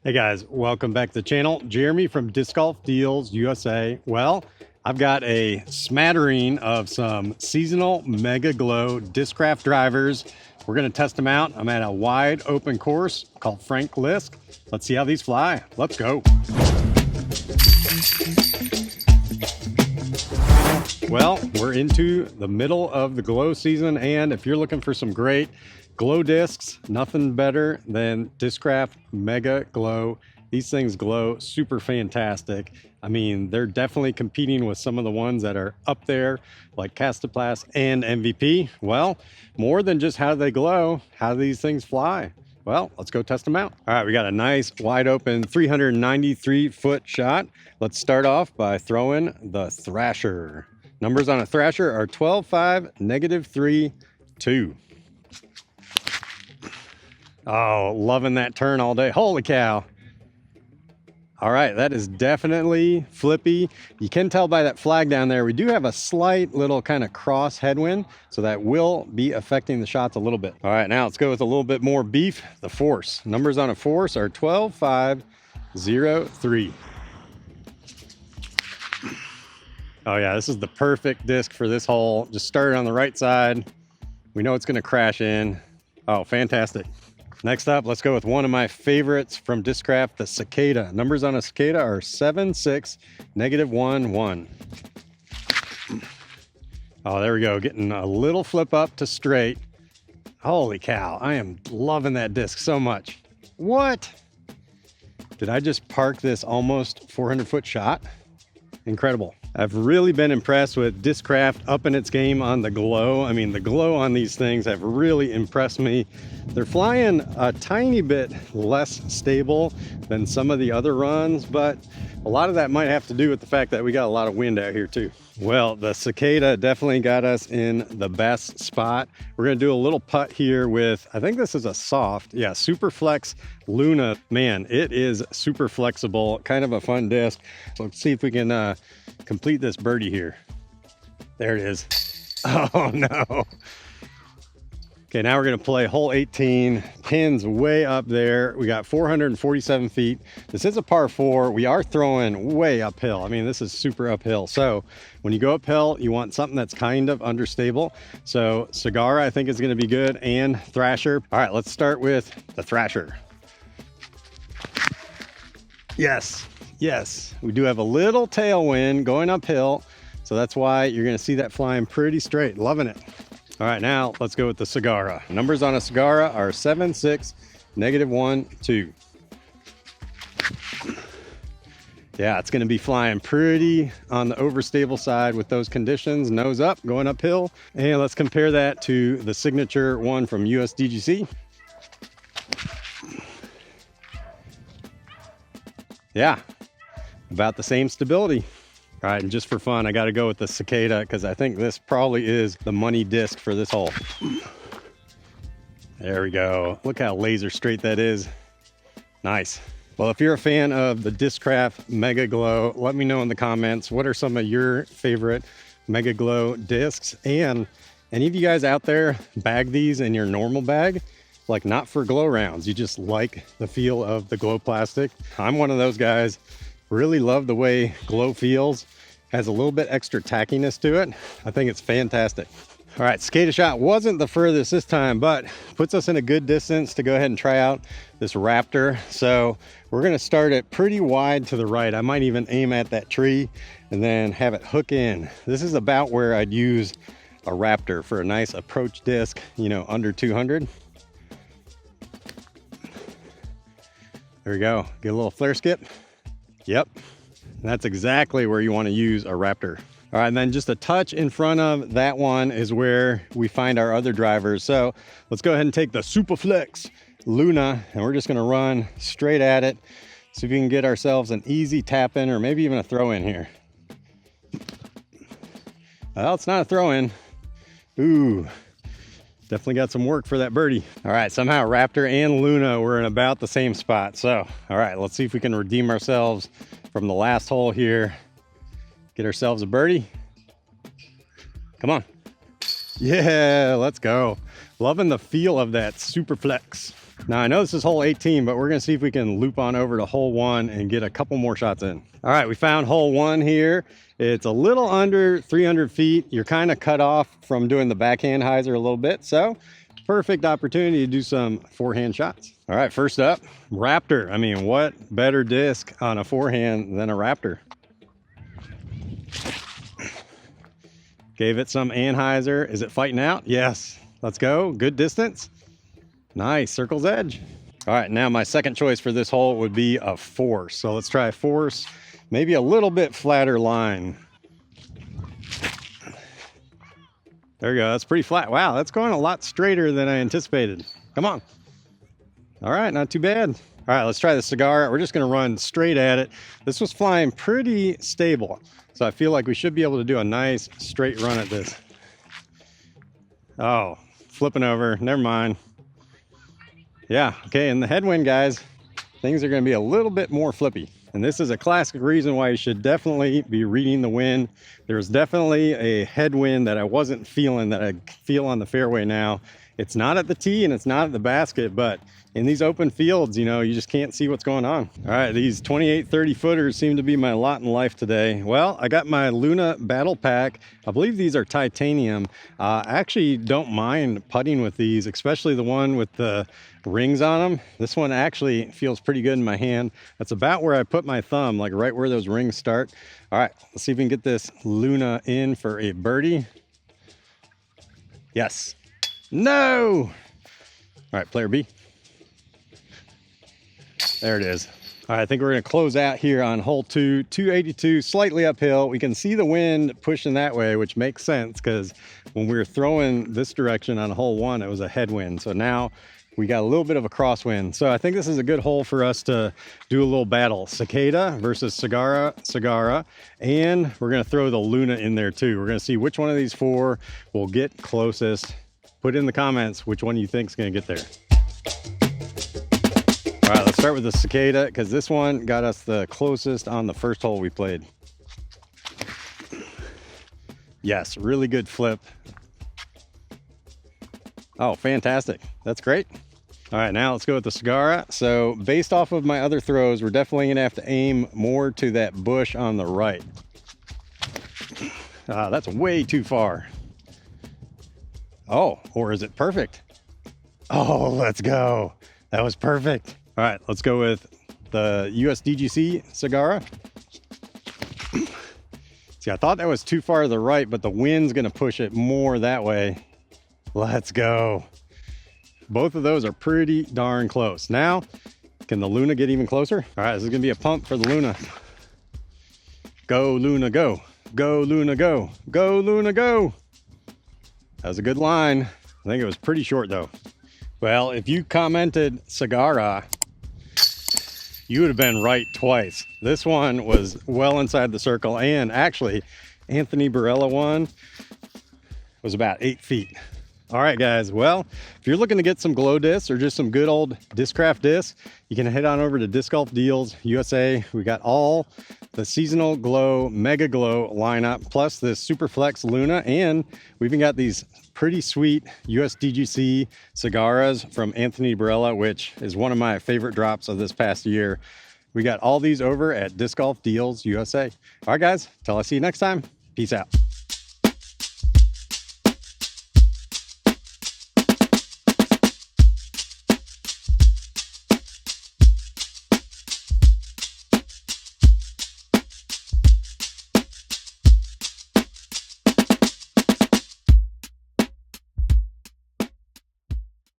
Hey guys, welcome back to the channel. Jeremy from Disc Golf Deals USA. Well, I've got a smattering of some seasonal Mega Glow Discraft drivers. We're going to test them out. I'm at a wide open course called Frank Lisk. Let's see how these fly. Let's go. Well, we're into the middle of the glow season, and if you're looking for some great glow discs, nothing better than Discraft Mega Glow. These things glow super fantastic. I mean, they're definitely competing with some of the ones that are up there, like Castaplast and MVP. Well, more than just how they glow, how do these things fly? Well, let's go test them out. All right, we got a nice wide open 393-foot shot. Let's start off by throwing the Thrasher. Numbers on a Thrasher are 12, 5, -3, 2. Oh, loving that turn all day. Holy cow. All right, that is definitely flippy. You can tell by that flag down there, we do have a slight little kind of cross headwind, so that will be affecting the shots a little bit. All right, now let's go with a little bit more beef, the Force. Numbers on a Force are 12, 5, 0, 3. Oh yeah, this is the perfect disc for this hole. Just started on the right side. We know it's gonna crash in. Oh, fantastic. Next up, let's go with one of my favorites from Discraft, the Cicada. Numbers on a Cicada are 7, 6, -1, 1. Oh, there we go. Getting a little flip up to straight. Holy cow. I am loving that disc so much. What? Did I just park this almost 400-foot shot? Incredible. I've really been impressed with Discraft upping its game on the glow. I mean, the glow on these things have really impressed me. They're flying a tiny bit less stable than some of the other runs, but a lot of that might have to do with the fact that we got a lot of wind out here too. Well, the Cicada definitely got us in the best spot. We're gonna do a little putt here with, I think this is a soft, yeah, Super Flex Luna. Man, it is super flexible, kind of a fun disc. So let's see if we can complete this birdie here. There it is. Oh no. Okay, now we're gonna play hole 18, pins way up there. We got 447 feet. This is a par 4. We are throwing way uphill. I mean, this is super uphill. So when you go uphill, you want something that's kind of understable. So Cigarra, I think, is gonna be good, and Thrasher. All right, let's start with the Thrasher. Yes, yes. We do have a little tailwind going uphill. So that's why you're gonna see that flying pretty straight. Loving it. All right, now let's go with the Cigarra. Numbers on a Cigarra are 7, 6, -1, 2. Yeah, it's gonna be flying pretty on the overstable side with those conditions. Nose up, going uphill. And let's compare that to the signature one from USDGC. Yeah, about the same stability. All right, and just for fun, I got to go with the Cicada because I think this probably is the money disc for this hole. There we go. Look how laser straight that is. Nice. Well, if you're a fan of the Discraft Mega Glow, let me know in the comments, what are some of your favorite Mega Glow discs? And any of you guys out there bag these in your normal bag? Like, not for glow rounds, you just like the feel of the glow plastic. I'm one of those guys. Really love the way glow feels. Has a little bit extra tackiness to it. I think it's fantastic. All right, Cicada shot wasn't the furthest this time, but puts us in a good distance to go ahead and try out this Raptor. So we're gonna start it pretty wide to the right. I might even aim at that tree and then have it hook in. This is about where I'd use a Raptor for a nice approach disc, you know, under 200. There we go, get a little flare skip. Yep, that's exactly where you want to use a Raptor. All right, and then just a touch in front of that one is where we find our other drivers. So let's go ahead and take the Super Flex Luna, and we're just gonna run straight at it. See if we can get ourselves an easy tap in, or maybe even a throw in here. Well, it's not a throw in. Ooh, definitely got some work for that birdie. All right, somehow Raptor and Luna were in about the same spot. So, all right, let's see if we can redeem ourselves from the last hole here. Get ourselves a birdie. Come on. Yeah, let's go. Loving the feel of that Super Flex. Now I know this is hole 18, but we're gonna see if we can loop on over to hole 1 and get a couple more shots in. All right, we found hole 1 here. It's a little under 300 feet. You're kind of cut off from doing the backhand hyzer a little bit, so perfect opportunity to do some forehand shots. All right, first up, Raptor. I mean, what better disc on a forehand than a Raptor? Gave it some anhyzer. Is it fighting out? Yes. Let's go. Good distance. Nice. Circle's edge. All right, now my second choice for this hole would be a force. So let's try force. Maybe a little bit flatter line. There we go. That's pretty flat. Wow, that's going a lot straighter than I anticipated. Come on. All right, not too bad. All right, let's try the Cigarra. We're just going to run straight at it. This was flying pretty stable, so I feel like we should be able to do a nice straight run at this. Oh, flipping over. Never mind. Yeah, okay, in the headwind, guys, things are going to be a little bit more flippy. And this is a classic reason why you should definitely be reading the wind. There's definitely a headwind that I wasn't feeling that I feel on the fairway now. It's not at the tee and it's not at the basket, but in these open fields, you know, you just can't see what's going on. All right, these 28, 30 footers seem to be my lot in life today. Well, I got my Luna Battle Pack. I believe these are titanium. I actually don't mind putting with these, especially the one with the rings on them. This one actually feels pretty good in my hand. That's about where I put my thumb, like right where those rings start. All right, let's see if we can get this Luna in for a birdie. Yes. No. All right, player B. There it is. All right, I think we're going to close out here on hole 2, 282, slightly uphill. We can see the wind pushing that way, which makes sense because when we were throwing this direction on hole 1, it was a headwind. So now we got a little bit of a crosswind. So I think this is a good hole for us to do a little battle. Cicada versus Cigarra, and we're going to throw the Luna in there too. We're going to see which one of these 4 will get closest. Put in the comments which one you think is going to get there. All right, let's start with the Cicada because this one got us the closest on the first hole we played. Yes, really good flip. Oh, fantastic. That's great. All right, now let's go with the Cigarra. So based off of my other throws, we're definitely gonna have to aim more to that bush on the right. That's way too far. Oh, or is it perfect? Oh, let's go. That was perfect. All right, let's go with the USDGC Cigarra. See, I thought that was too far to the right, but the wind's gonna push it more that way. Let's go. Both of those are pretty darn close. Now, can the Luna get even closer? All right, this is gonna be a pump for the Luna. Go, Luna, go. Go, Luna, go. Go, Luna, go. That was a good line. I think it was pretty short though. Well, if you commented Cigarra, you would have been right twice. This one was well inside the circle, and actually Anthony Barella one was about 8 feet. All right, guys. Well, if you're looking to get some glow discs or just some good old Discraft discs, you can head on over to Disc Golf Deals USA. We got all the seasonal glow, mega glow lineup, plus this Super Flex Luna, and we even got these pretty sweet USDGC Cigarras from Anthony Barella, which is one of my favorite drops of this past year. We got all these over at Disc Golf Deals USA. All right, guys. Till I see you next time. Peace out.